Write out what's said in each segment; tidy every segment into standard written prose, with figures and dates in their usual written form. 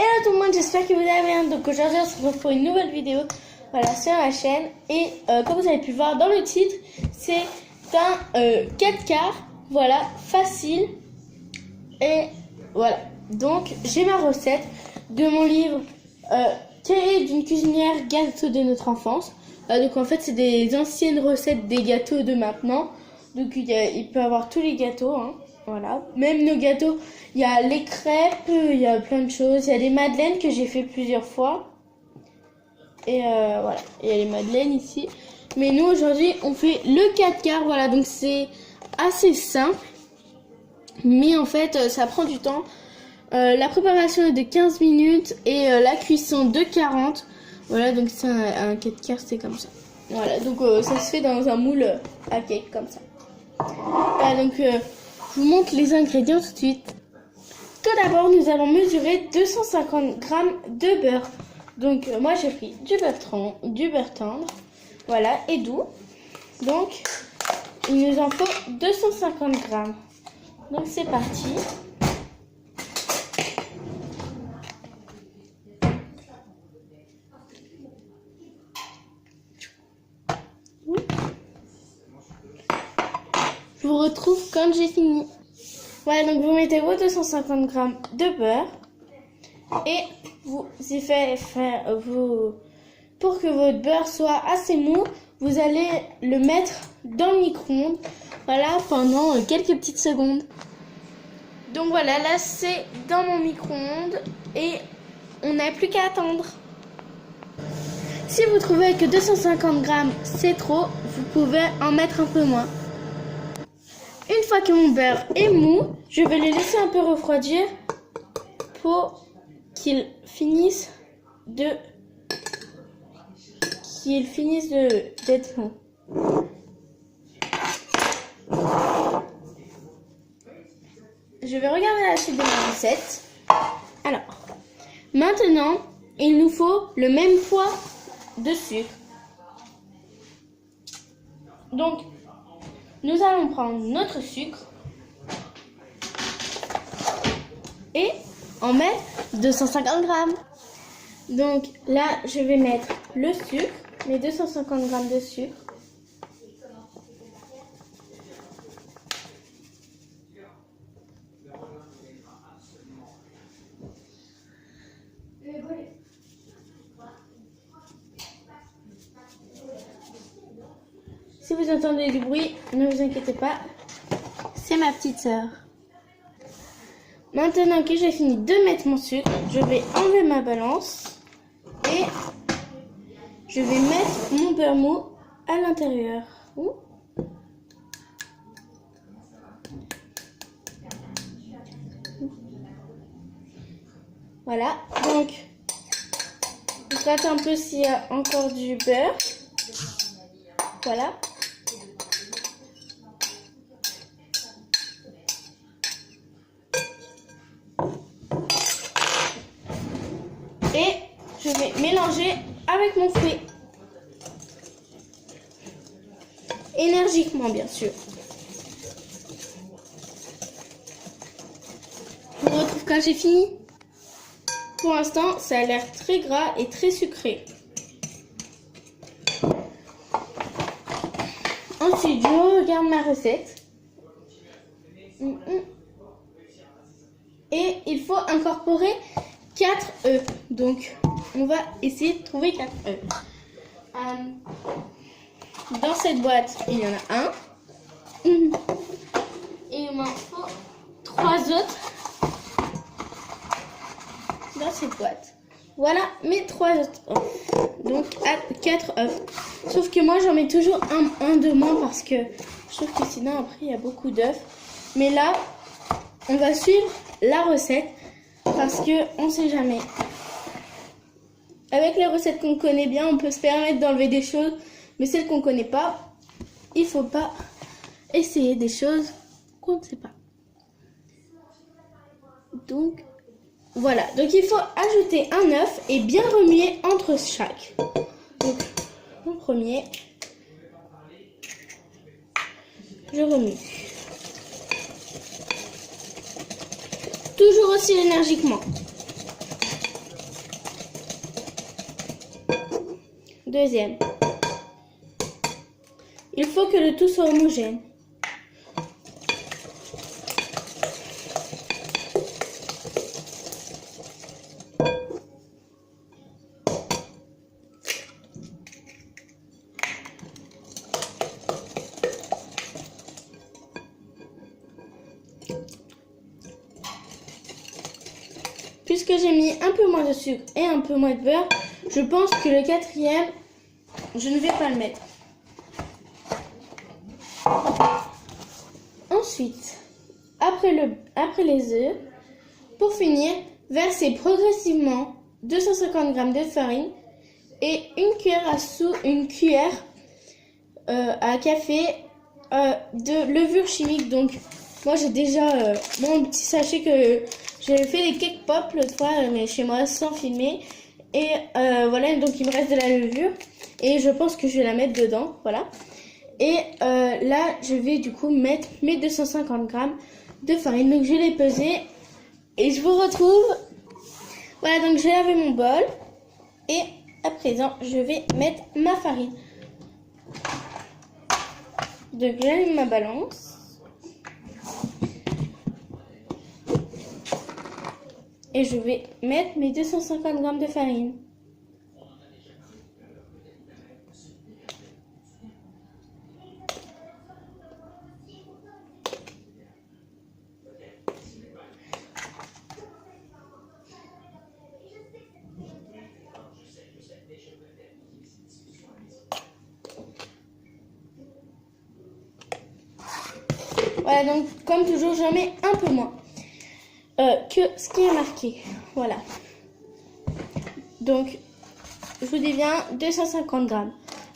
Hello tout le monde, j'espère que vous allez bien. Donc aujourd'hui on se retrouve pour une nouvelle vidéo, voilà, sur ma chaîne. Et comme vous avez pu voir dans le titre, c'est un 4 quarts, voilà, facile. Et voilà, donc j'ai ma recette de mon livre Cahier d'une cuisinière gâteau de notre enfance. Donc en fait c'est des anciennes recettes des gâteaux de maintenant. Donc il peut y avoir tous les gâteaux, hein. Voilà, même nos gâteaux, il y a les crêpes, il y a plein de choses, il y a des madeleines que j'ai fait plusieurs fois. Et voilà, il y a les madeleines ici. Mais nous aujourd'hui on fait le 4 quarts, voilà, donc c'est assez simple. Mais en fait ça prend du temps. La préparation est de 15 minutes et la cuisson de 40. Voilà, donc c'est un 4 quarts, c'est comme ça. Voilà, donc ça se fait dans un moule à cake comme ça. Voilà, donc je vous montre les ingrédients tout de suite. Tout d'abord, nous allons mesurer 250 g de beurre. Donc moi j'ai pris du beurre tendre, voilà, et doux. Donc il nous en faut 250 g. Donc c'est parti. Je vous retrouve quand j'ai fini. Voilà, donc vous mettez vos 250 g de beurre et vous y faites pour que votre beurre soit assez mou, vous allez le mettre dans le micro-ondes, voilà, pendant quelques petites secondes. Donc voilà, là c'est dans mon micro-ondes et on n'a plus qu'à attendre. Si vous trouvez que 250 g c'est trop, vous pouvez en mettre un peu moins. Une fois que mon beurre est mou, je vais le laisser un peu refroidir pour qu'il finisse d'être mou. Je vais regarder la suite de ma recette. Alors, maintenant, il nous faut le même poids de sucre. Donc, nous allons prendre notre sucre et en mettre 250 g. Donc là, je vais mettre le sucre, les 250 g de sucre. Si vous entendez du bruit, ne vous inquiétez pas, c'est ma petite sœur. Maintenant que j'ai fini de mettre mon sucre, je vais enlever ma balance et je vais mettre mon beurre mou à l'intérieur. Voilà, donc je gratte un peu s'il y a encore du beurre. Voilà. Et je vais mélanger avec mon fruit. Énergiquement, bien sûr. Je vous retrouve quand j'ai fini. Pour l'instant, ça a l'air très gras et très sucré. Ensuite, je regarde ma recette. Et il faut incorporer 4 œufs. Donc, on va essayer de trouver 4 œufs. Dans cette boîte, il y en a un. Et il m'en faut 3 autres dans cette boîte. Voilà mes 3 autres œufs. Donc, 4 œufs. Sauf que moi, j'en mets toujours un de moins parce que je trouve que sinon, après, il y a beaucoup d'œufs. Mais là, on va suivre la recette. Parce que on sait jamais. Avec les recettes qu'on connaît bien, on peut se permettre d'enlever des choses. Mais celles qu'on ne connaît pas, il ne faut pas essayer des choses qu'on ne sait pas. Donc, voilà. Donc, il faut ajouter un œuf et bien remuer entre chaque. Donc, en premier, je remue. Toujours aussi énergiquement. Deuxième. Il faut que le tout soit homogène. Puisque j'ai mis un peu moins de sucre et un peu moins de beurre, je pense que le quatrième, je ne vais pas le mettre. Ensuite, après les œufs, pour finir, versez progressivement 250 g de farine et une cuillère à café de levure chimique. Donc, moi j'ai déjà mon petit sachet que j'avais fait des cake pop l'autre fois, mais chez moi sans filmer. Et voilà, donc il me reste de la levure et je pense que je vais la mettre dedans, voilà. Et là, je vais du coup mettre mes 250 g de farine. Donc je vais les peser et je vous retrouve. Voilà, donc j'ai lavé mon bol et à présent, je vais mettre ma farine. Donc j'allume ma balance. Et je vais mettre mes 250 g de farine. Voilà, donc comme toujours, j'en mets un peu moins que ce qui est marqué. Voilà. Donc, je vous dis bien 250 g.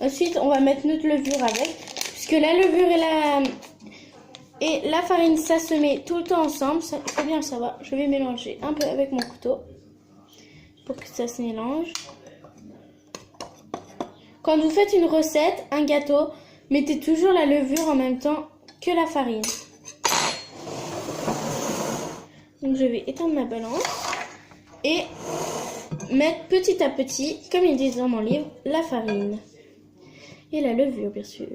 Ensuite, on va mettre notre levure avec. Puisque la levure et la farine, ça se met tout le temps ensemble. Il faut bien le savoir. Je vais mélanger un peu avec mon couteau pour que ça se mélange. Quand vous faites une recette, un gâteau, mettez toujours la levure en même temps que la farine. Donc je vais éteindre ma balance et mettre petit à petit, comme ils disent dans mon livre, la farine et la levure bien sûr.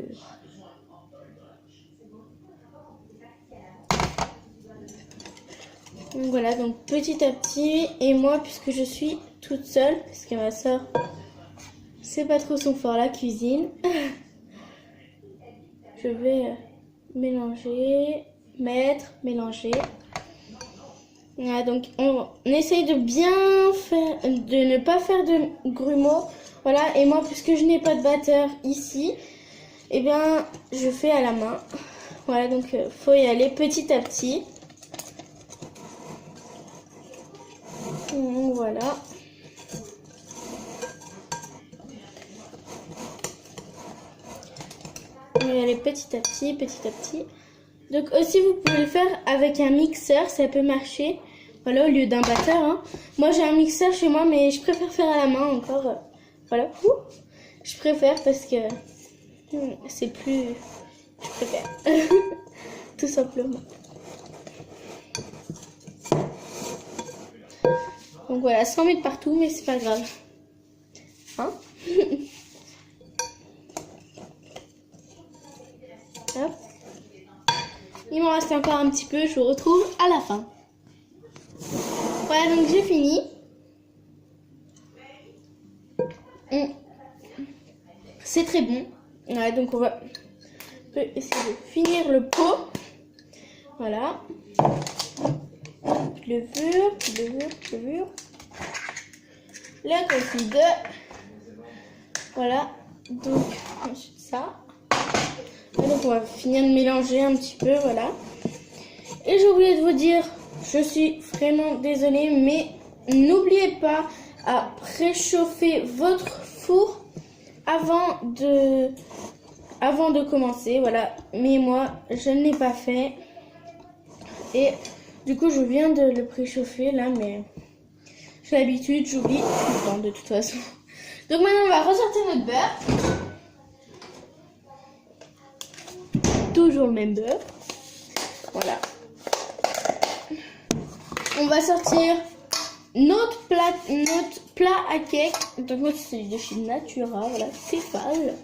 Donc voilà, donc petit à petit, et moi puisque je suis toute seule, parce que ma soeur c'est pas trop son fort la cuisine, je vais mélanger, mélanger. Voilà, donc on essaye de bien faire, de ne pas faire de grumeaux. Voilà, et moi puisque je n'ai pas de batteur ici, eh bien je fais à la main. Voilà, donc faut y aller petit à petit. Voilà. On va y aller petit à petit, petit à petit. Donc aussi vous pouvez le faire avec un mixeur, ça peut marcher. Voilà, au lieu d'un batteur. Hein. Moi j'ai un mixeur chez moi, mais je préfère faire à la main encore. Voilà. Je préfère parce que c'est plus... Je préfère. Tout simplement. Donc voilà, sans mettre partout, mais c'est pas grave. Hein? Hop. Il m'en reste encore un petit peu, je vous retrouve à la fin. Voilà, donc j'ai fini. C'est très bon. Voilà, donc on va essayer de finir le pot. Voilà. Levure, levure, levure. La coquille d'œuf. Voilà. Donc, ensuite ça. Et donc on va finir de mélanger un petit peu, voilà. Et j'ai oublié de vous dire, je suis vraiment désolée, mais n'oubliez pas à préchauffer votre four avant de commencer, voilà. Mais moi, je ne l'ai pas fait. Et du coup, je viens de le préchauffer là, mais j'ai l'habitude, j'oublie tout le temps de toute façon. Donc maintenant, on va ressortir notre beurre. Toujours le même beurre. Voilà. On va sortir notre plat à cake. Donc moi c'est de chez Natura, voilà, Céphale.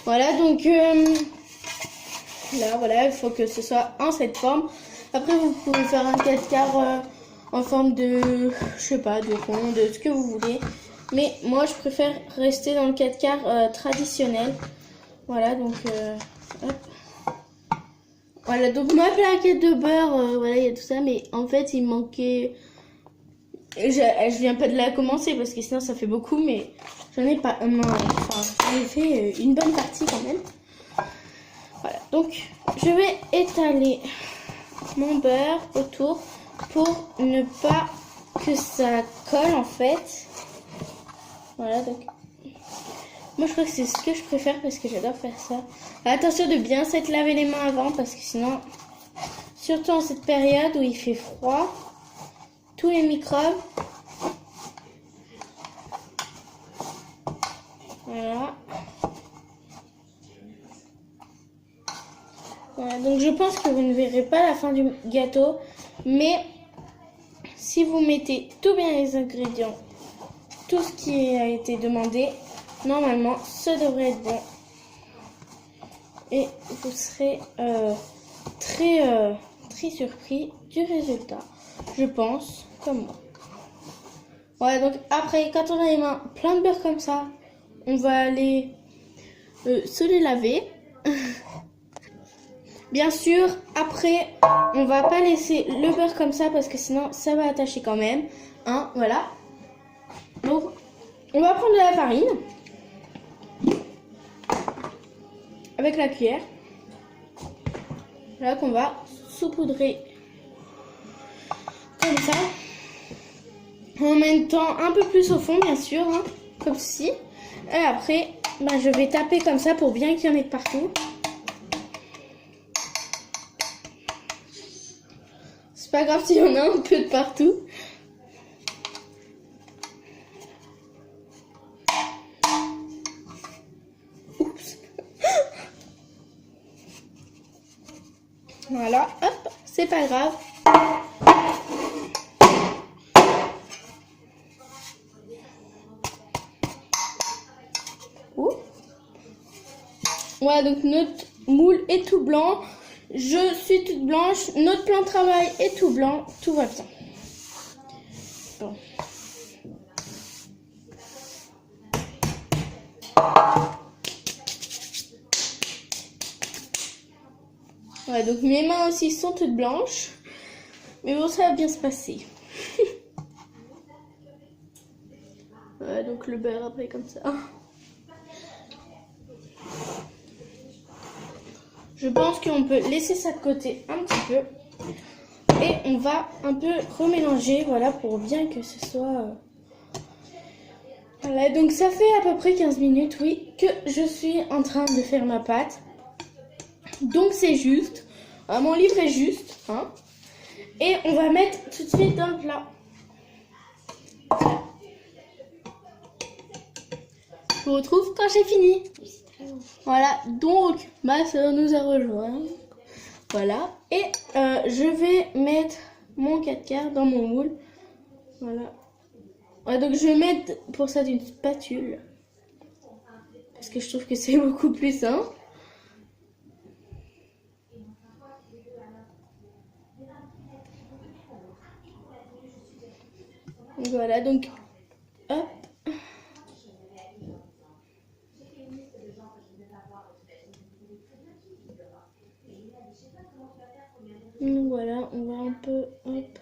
Voilà, donc là voilà, il faut que ce soit en cette forme. Après vous pouvez faire un 4 quarts en forme de, je sais pas, de rond, de ce que vous voulez. Mais moi je préfère rester dans le 4 quarts traditionnel. Voilà, donc hop. Voilà, donc ma plaquette de beurre, voilà, il y a tout ça, mais en fait il manquait. Je viens pas de la commencer parce que sinon ça fait beaucoup, mais j'en ai pas. Enfin, j'en ai fait une bonne partie quand même. Voilà, donc je vais étaler mon beurre autour pour ne pas que ça colle en fait. Voilà, donc moi je crois que c'est ce que je préfère parce que j'adore faire ça. Attention de bien s'être lavé les mains avant parce que sinon, surtout en cette période où il fait froid, tous les microbes. Voilà. Voilà, donc je pense que vous ne verrez pas la fin du gâteau, mais si vous mettez tout bien les ingrédients, tout ce qui a été demandé, normalement ça devrait être bon. Et vous serez très surpris du résultat, je pense, comme moi. Voilà, donc après, quand on a les mains plein de beurre comme ça, on va aller se les laver. Bien sûr, après, on va pas laisser le beurre comme ça parce que sinon ça va attacher quand même. Hein, voilà. Donc, on va prendre de la farine avec la cuillère. Là qu'on va saupoudrer comme ça. En même temps, un peu plus au fond, bien sûr, hein, comme ceci. Et après, je vais taper comme ça pour bien qu'il y en ait partout. C'est pas grave s'il y en a un peu de partout. Oups. Voilà, hop, c'est pas grave. Voilà, donc notre moule est tout blanc. Je suis toute blanche. Notre plan de travail est tout blanc. Tout va bien. Bon. Voilà, donc mes mains aussi sont toutes blanches. Mais bon, ça va bien se passer. Voilà, donc le beurre après comme ça. Je pense qu'on peut laisser ça de côté un petit peu. Et on va un peu remélanger, voilà, pour bien que ce soit... Voilà, donc ça fait à peu près 15 minutes, oui, que je suis en train de faire ma pâte. Donc c'est juste. Mon livre est juste. Hein. Et on va mettre tout de suite dans le plat. Je vous retrouve quand j'ai fini. Voilà, donc ma soeur nous a rejoint. Voilà, et je vais mettre mon 4 quarts dans mon moule. Voilà. Ouais, donc je vais mettre pour ça d'une spatule. Parce que je trouve que c'est beaucoup plus simple. Voilà, donc hop. Donc voilà, on va un peu, hop.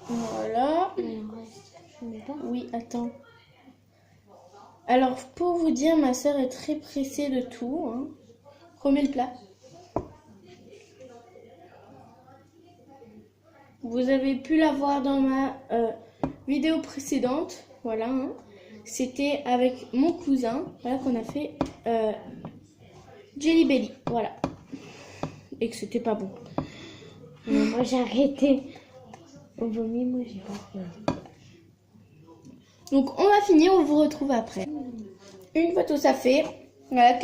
Voilà. Oui, attends. Alors, pour vous dire, ma soeur est très pressée de tout. Hein. Remets le plat. Vous avez pu la voir dans ma vidéo précédente. Voilà. Hein. C'était avec mon cousin. Voilà qu'on a fait Jelly Belly. Voilà. Et que c'était pas bon. Moi j'ai arrêté. Au vomi, moi j'ai pas fait. Donc on va finir, on vous retrouve après. Une fois tout ça fait, voilà,